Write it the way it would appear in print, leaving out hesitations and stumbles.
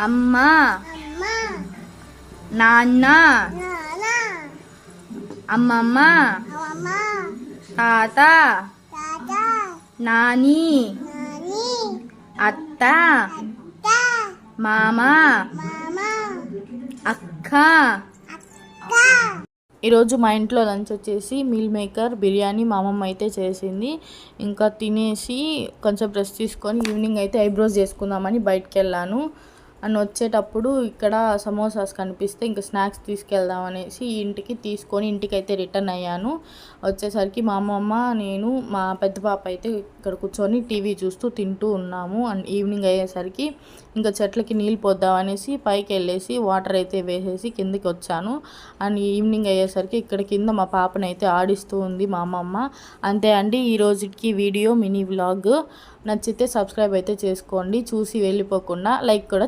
అమ్మ, నాన్న, అమ్మమ్మ, తాత, నాని, అత్త, మామ, అక్క. ఈరోజు మా ఇంట్లో లంచ్ వచ్చేసి మీల్ మేకర్ బిర్యానీ మా అమ్మమ్మ అయితే చేసింది. ఇంకా తినేసి కొంచెం రెస్ట్ తీసుకొని ఈవినింగ్ అయితే ఐబ్రోస్ చేసుకుందామని బయటకు వెళ్ళాను. అండ్ వచ్చేటప్పుడు ఇక్కడ సమోసాస్ కనిపిస్తే ఇంకా స్నాక్స్ తీసుకెళ్దాం అనేసి ఇంటికి అయితే రిటర్న్ అయ్యాను. వచ్చేసరికి మా అమ్మమ్మ, నేను, మా పెద్ద పాప అయితే ఇక్కడ కూర్చొని టీవీ చూస్తూ తింటూ ఉన్నాము. అండ్ ఈవినింగ్ అయ్యేసరికి ఇంకా చెట్లకి నీళ్ళు పోద్దాం అనేసి పైకి వెళ్ళేసి వాటర్ అయితే వేసేసి కిందకి వచ్చాను. అండ్ ఈవినింగ్ అయ్యేసరికి ఇక్కడ కింద మా పాపను అయితే ఆడిస్తూ ఉంది మా అమ్మమ్మ. అంతే అండి ఈ రోజుకి వీడియో మినీ వ్లాగ్. నచ్చితే సబ్స్క్రైబ్ అయితే చేసుకోండి, చూసి వెళ్ళిపోకుండా లైక్ కూడా